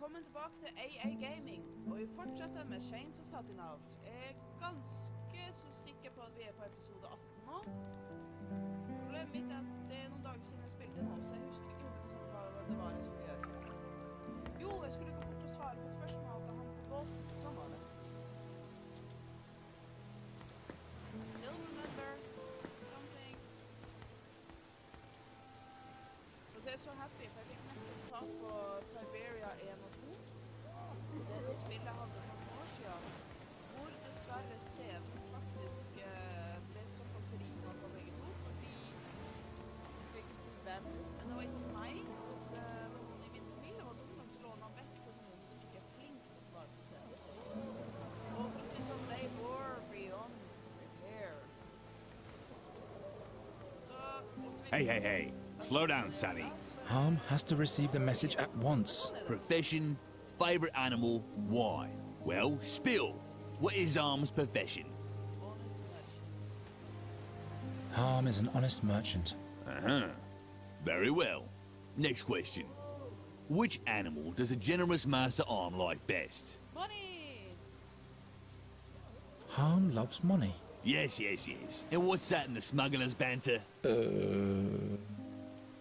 Velkommen tilbake til AA Gaming, og vi fortsetter med Chains of Satinav. Jeg er ganske så sikker på at vi er på episode 18 nå. Problemet mitt er at det er noen dager siden jeg spilte nå, så jeg husker ikke hva det var jeg skulle gjøre. Jo, jeg skulle gå bort og svare på spørsmålet til han på båten, sånn var det. Still remember something. Og det er så happy, for jeg fikk nettopp ta på Siberia 1 og 2. Det er noe spill jeg hadde for noen år siden, hvor dessverre scenen faktisk ble såpass rima på begge to, fordi jeg skal ikke si hvem, men det var ikke meg. Det var noen i min familie var dum nok til å låne av vekk for noen som ikke er flink til å svare på scenen. Og for å si sånn, they were beyond repair. Hey. Slow down, Sally. Harm has to receive the message at once. Profession, favorite animal, why? Well, spill. What is Harm's profession? Harm is an honest merchant. Uh-huh. Very well. Next question. Which animal does a generous master arm like best? Money! Harm loves money. Yes. And what's that in the smuggler's banter?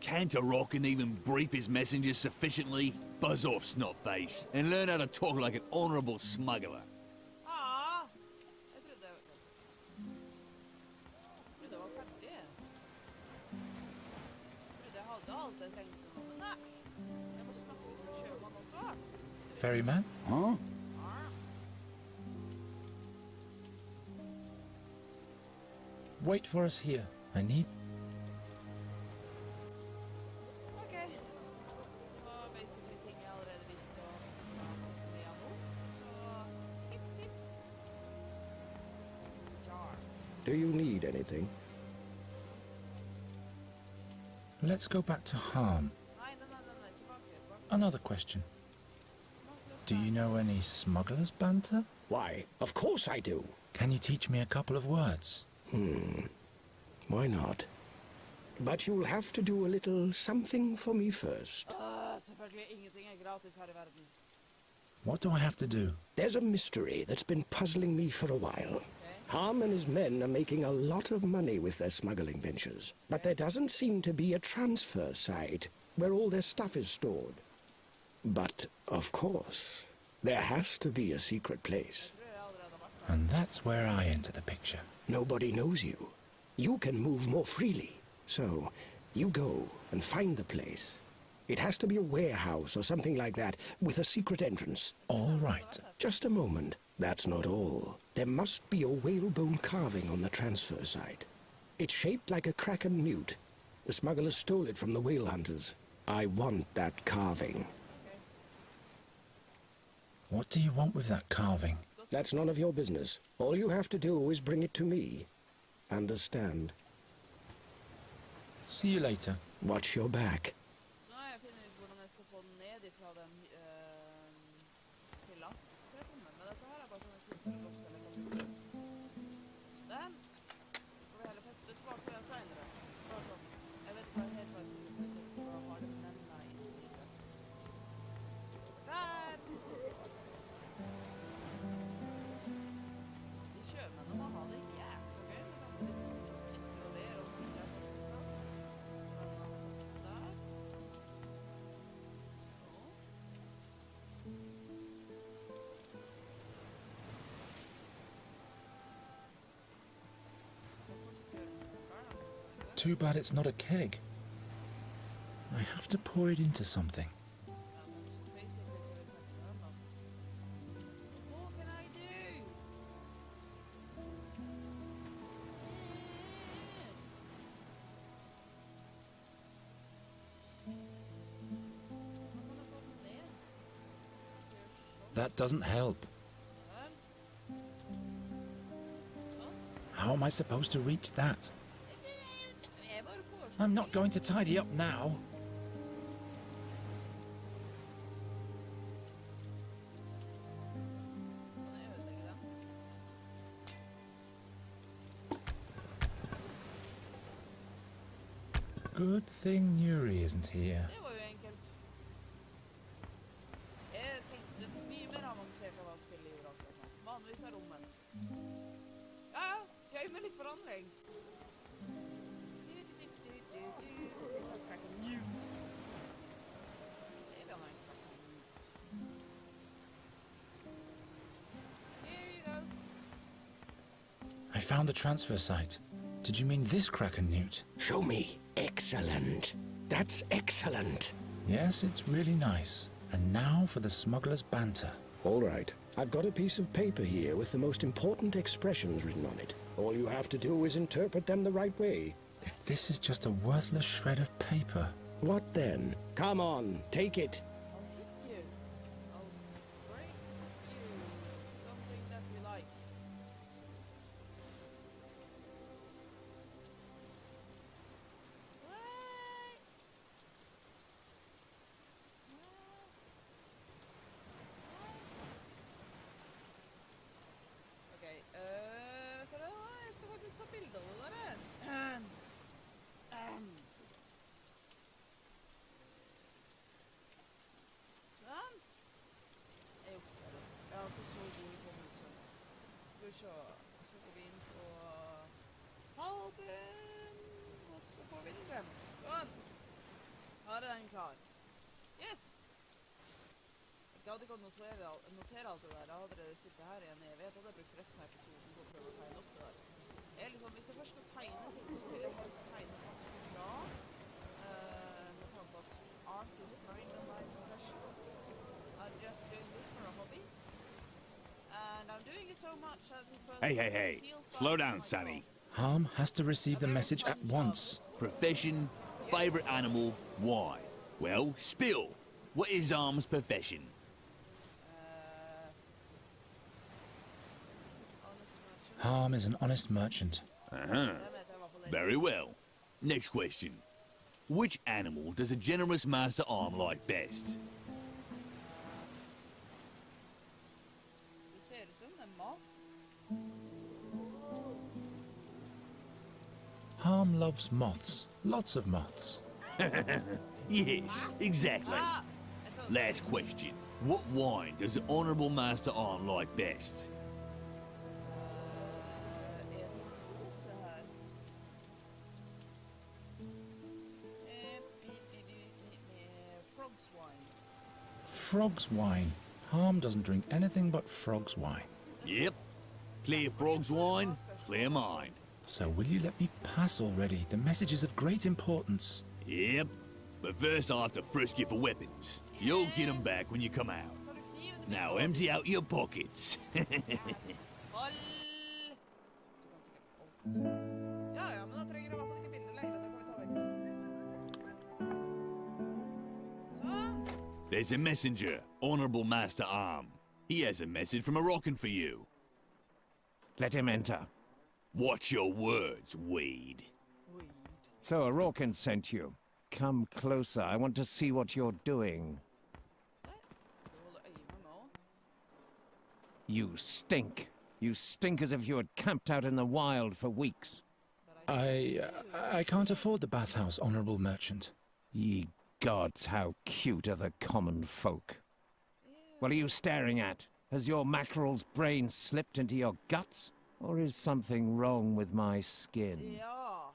Can't a rock and even brief his messengers sufficiently? Buzz off, snotface, and learn how to talk like an honorable smuggler. Ah! Jeg trodde det var ferdig. Jeg trodde jeg hadde alt jeg trengte nå, men nei. Jeg må snakke med kjøpmann også. Ferryman? Huh? Wait for us here. I need... Ok. Det var basically ting jeg allerede visste om med nå. Så, tipp. Jar. Do you need anything? Let's go back to Harm. Nei, tilbake. Another question. Do you know any smugglers' banter? Why, of course I do. Can you teach me a couple of words? Why not? But you'll have to do a little something for me first. Selvfølgelig, ingenting er gratis her i verden. What do I have to do? There's a mystery that's been puzzling me for a while. Harm and his men are making a lot of money with their smuggling ventures, but there doesn't seem to be a transfer site where all their stuff is stored. But, of course, there has to be a secret place. And that's where I enter the picture. Nobody knows you. You can move more freely. So, you go and find the place. It has to be a warehouse or something like that, with a secret entrance. All right. Just a moment. That's not all. There must be a whalebone carving on the transfer site. It's shaped like a kraken newt. The smugglers stole it from the whale hunters. I want that carving. What do you want with that carving? That's none of your business. All you have to do is bring it to me. Understand? See you later. Watch your back. Så nå har jeg funnet ut hvordan jeg skal få den ned ifra den hylla. Men dette her er bare sånn jeg slutter å låse eller komme ut. Så den får vi heller feste tilbake på den senere. Bare sånn. Jeg vet ikke helt hva jeg skal bruke det til, for da har det mennene i innstillingene. Der! De kjøpmennene må ha det jævlig gøy. De sitter og ler og smiler. Der. Too bad it's not a keg. I have to pour it into something. What can I do? That doesn't help. How am I supposed to reach that? I'm not going to tidy up now. Good thing Yuri isn't here. Det var jo enkelt. Crack a news. Maybe I might crack a news. Here you go. I found the transfer site. Did you mean this Kraken newt? Show me. Excellent. That's excellent. Yes, it's really nice. And now for the smuggler's banter. All right. I've got a piece of paper here with the most important expressions written on it. All you have to do is interpret them the right way. If this is just a worthless shred of paper. What then? Come on, take it. I'll hit you. I'll break you. Something that you like. What? Okay, kan jeg skal faktisk ta bilder av det. Sånn. Jeg jukser det. Jeg har ikke så god hukommelse. Skal vi se. Så går vi inn på album, og så får vi den frem. Sånn. Her er den klar. Yes! Jeg hadde ikke notere alt det der. Jeg hadde det sittet her i en evighet. Jeg hadde brukt resten av episoden på å prøve å tegne opp det der. Jeg er liksom, hvis jeg først skal tegne ting, så vil jeg helst tegne ganske bra. Med tanke på at art is kind of my profession. I'm just doing this for a hobby. And I'm doing it so much that because Hey. Slow down, Sonny. Harm has to receive the message at once. Profession, favorite animal, why? Well, spill. What is Arm's profession? Harm is an honest merchant. Very well. Next question. Which animal does a generous master arm like best? Det ser ut som en mat. Harm loves moths. Lots of moths. Yes, exactly. Last question. What wine does the honorable master arm like best? Frog's wine. Frog's wine. Harm doesn't drink anything but frog's wine. Yep. Clear frog's wine, clear mind. So will you let me pass already? The message is of great importance. Yep. But first I'll have to frisk you for weapons. You'll get them back when you come out. Tar du kniven min? Now empty out your pockets. Hold! Du kan sikkert alt. Ja, men da trenger jeg i hvert fall ikke bilder lenger. Det kan vi ta vekk. Sånn. There's a messenger, Honorable Master Arm. He has a message from Moroccan for you. Let him enter. Watch your words, Weed. Weed. So Arokan sent you. Come closer. I want to see what you're doing. Skal vi holde øye med nå? You stink. You stink as if you had camped out in the wild for weeks. I can't afford the bathhouse, honorable merchant. Ye gods, how cute are the common folk. What are you staring at? Has your mackerel's brain slipped into your guts? Or is something wrong with my skin? Ja.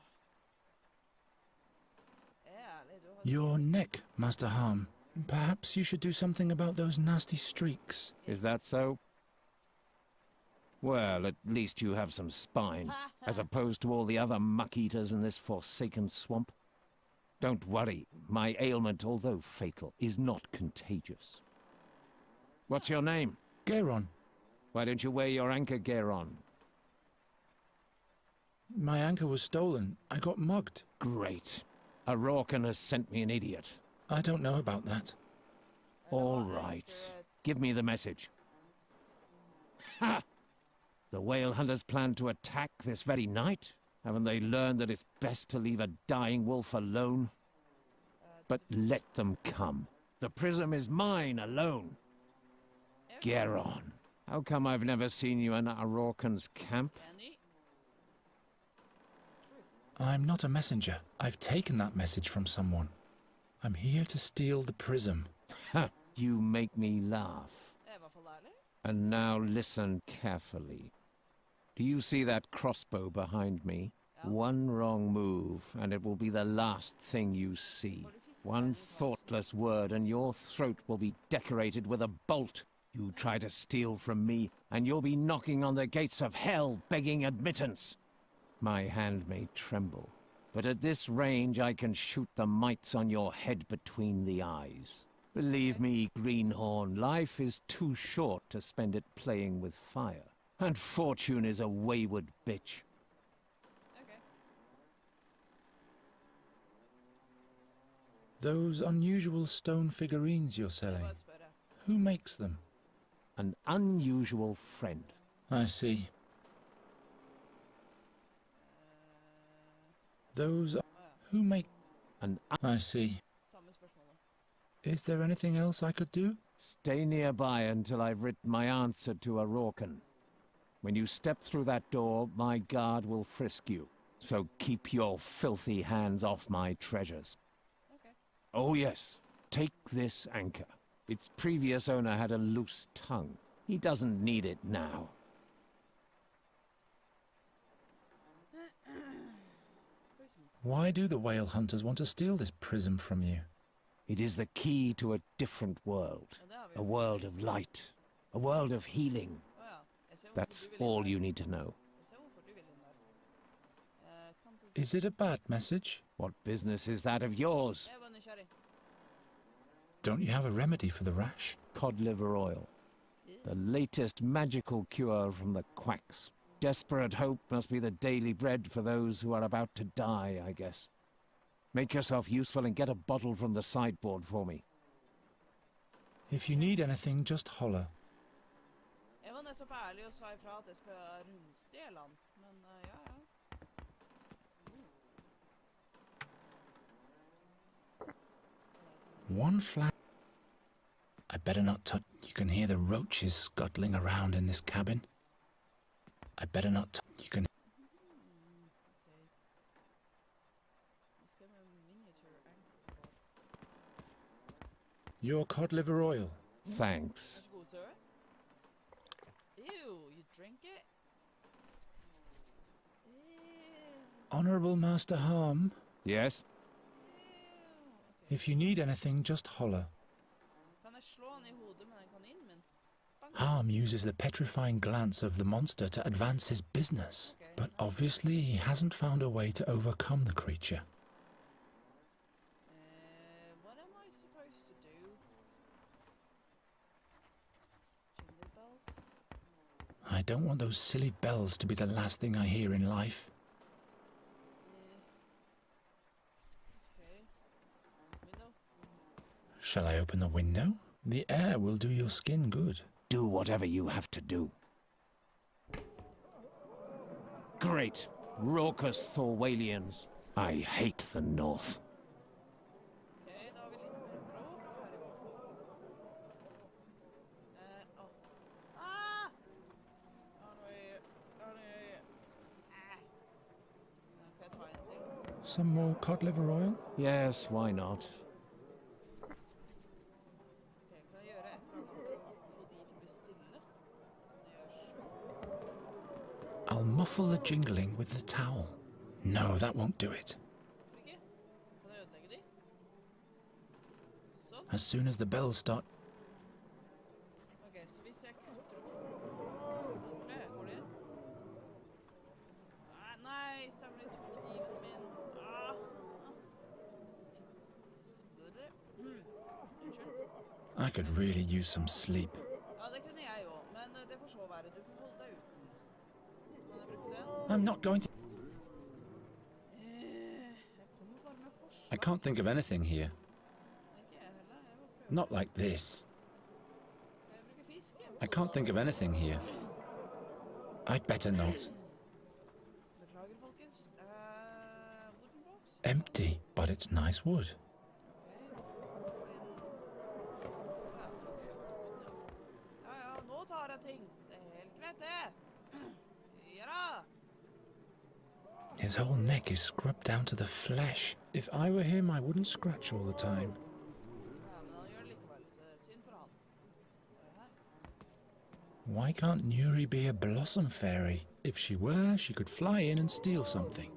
Ærlig, du har... Your neck, Master Harm. Perhaps you should do something about those nasty streaks. Is that so? Well, at least you have some spine, as opposed to all the other muck-eaters in this forsaken swamp. Don't worry, my ailment, although fatal, is not contagious. What's your name? Gairon. Why don't you wear your anchor gear on? My anchor was stolen. I got mugged. Great. Arokan has sent me an idiot. I don't know about that. All right. Give me the message. Ha! The whale hunters plan to attack this very night? Haven't they learned that it's best to leave a dying wolf alone? But let them come. The prism is mine alone. Geron, how come I've never seen you in Arokan's camp? Enig. I'm not a messenger. I've taken that message from someone. I'm here to steal the prism. Ha! You make me laugh. Det er i hvert fall ærlig. And now listen carefully. Do you see that crossbow behind me? One wrong move, and it will be the last thing you see. One thoughtless word, and your throat will be decorated with a bolt. You try to steal from me, and you'll be knocking on the gates of hell, begging admittance. My hand may tremble, but at this range I can shoot the mites on your head between the eyes. Believe me, Greenhorn, life is too short to spend it playing with fire. And fortune is a wayward bitch. Okay. Those unusual stone figurines you're selling, Bare spørre. who makes them? An unusual friend. I see. Those... who make... An I see. Samme spørsmålet. Is there anything else I could do? Stay nearby until I've written my answer to a Rorken. When you step through that door, my guard will frisk you. So keep your filthy hands off my treasures. Okay. Oh yes, take this anchor. Its previous owner had a loose tongue. He doesn't need it now. Why do the whale hunters want to steal this prism from you? It is the key to a different world. Ja, det har vi. A world of light. A world of healing. Å ja. Jeg ser hvorfor That's du vil inn all der. you need to know. Jeg ser hvorfor du vil inn der. Kan du... Is it a bad message? What business is that of yours? Jeg var nysgjerrig. Don't you have a remedy for the rash? Cod liver oil. The latest magical cure from the quacks. Desperate hope must be the daily bread for those who are about to die, I guess. Make yourself useful and get a bottle from the sideboard for me. If you need anything, just holler. Jeg var nettopp ærlig og sa ifra at jeg skal rundstjele han. Men ja, ja. One flat... I better not touch... You can hear the roaches scuttling around in this cabin. I better not... You can... Okay. Nå skal jeg med miniature anchor på. Your cod liver oil. Thanks. Vær så god, sir. Ew, you drink it? Ew. Honorable Master Harm, Yes? Okay. if you need anything, just holler. Kan jeg slå han i hodet med den kaninen min? Bang. Harm uses the petrifying glance of the monster to advance his business, Okay. but obviously he hasn't found a way to overcome the creature. What am I supposed to do? Jingle bells? I don't want those silly bells to be the last thing I hear in life. Okay. Window? Shall I open the window? The air will do your skin good. Do whatever you have to do. Great. Raucous Thorwalians. I hate the North. Okay, da har vi litt mer bråk her i hvert fall. Ah! Jeg har noe i øyet. Jeg har noe i øyet. Kan jeg ta en til? Some more cod liver oil? Yes, why not? Ok, kan jeg gjøre et eller annet for å få de til å bli stille? Kan jeg gjøre sånn? I'll muffle the jingling with the towel. No, that won't do it. Hvorfor ikke? Kan jeg ødelegge de? Sånn. As soon as the bells start... Ok, så hvis jeg kutter opp... Hvor det? Går det? Nei, stemmer ikke på kniven min. Blødder. Unnskyld. I could really use some sleep. Ja, det kunne jeg jo, men det får så være. Du får holde deg uten. Kan jeg bruke den? I'm not going to... Jeg kommer bare med forslag. I can't think of anything here. Ikke jeg heller, jeg må prøve. Not like this. Kan jeg bruke fiske? I can't think of anything here. I'd better not. Beklager, folkens. Wooden box? Empty, but it's nice wood. Ja, ja, nå tar jeg ting. Det er helt greit, det. Ja da. His whole neck is scrubbed down to the flesh. If I were him, I wouldn't scratch all the time. Ja, men han gjør det likevel, så synd for han. Hva er det her? Why can't Nuri be a blossom fairy? If she were, she could fly in and steal something.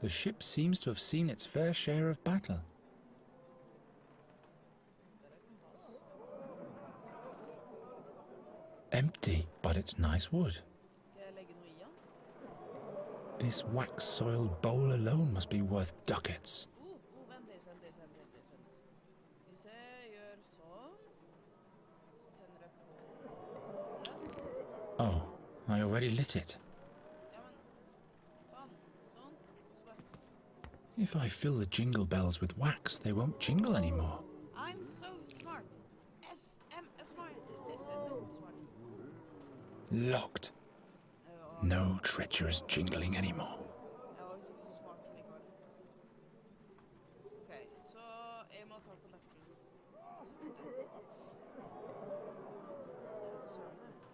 The ship seems to have seen its fair share of battle. Empty, but it's nice wood. Skal jeg legge noe i den? This wax-soiled bowl alone must be worth ducats. Vent litt. Hvis jeg gjør sånn, så tenner jeg på det. Oh, I already lit it. Ja, men sånn, og så bare... If I fill the jingle bells with wax, they won't jingle anymore. I'm so smart. Smart. Locked. No treacherous jingling anymore. Jeg var visst ikke så smart likevel. Ok, så jeg må ta på nøkkelen.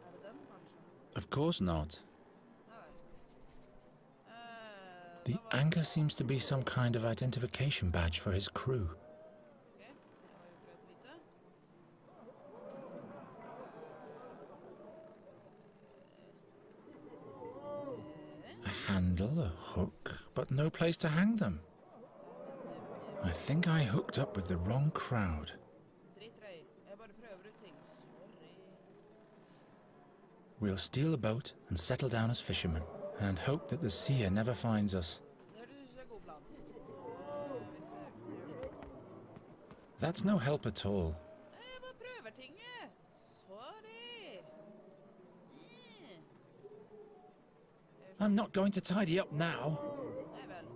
Er det den, kanskje? Of course not. Nei. The anchor seems to be some kind of identification badge for his crew. Ok, det var jo greit å vite. A handle, a hook, but no place to hang them. I think I hooked up with the wrong crowd. Drit deg. Jeg bare prøver ut ting. Sorry. We'll steal a boat and settle down as fishermen, and hope that the seer never finds us. Det høres ut som en god plan. Hvis jeg kan gjøre sånn. That's no help at all. Jeg bare prøver tinget. Sorry. I'm not going to tidy up now. Nei vel.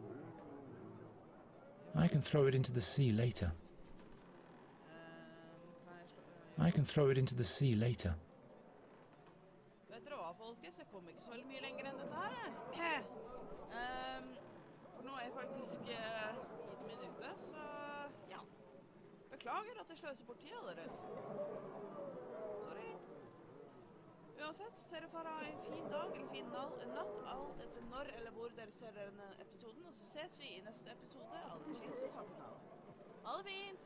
I can throw it into the sea later. Kan jeg slå... I can throw it into the sea later. Vet dere hva, folkens? Jeg kom ikke så veldig mye lenger enn dette her. For nå er faktisk tiden min ute, så ja. Beklager at jeg sløser bort tida deres. Sorry. Uansett, dere får ha en fin dag eller fin natt, alt etter når eller hvor dere ser denne episoden, og så ses vi i neste episode av Chains of Satinav. Ha det fint!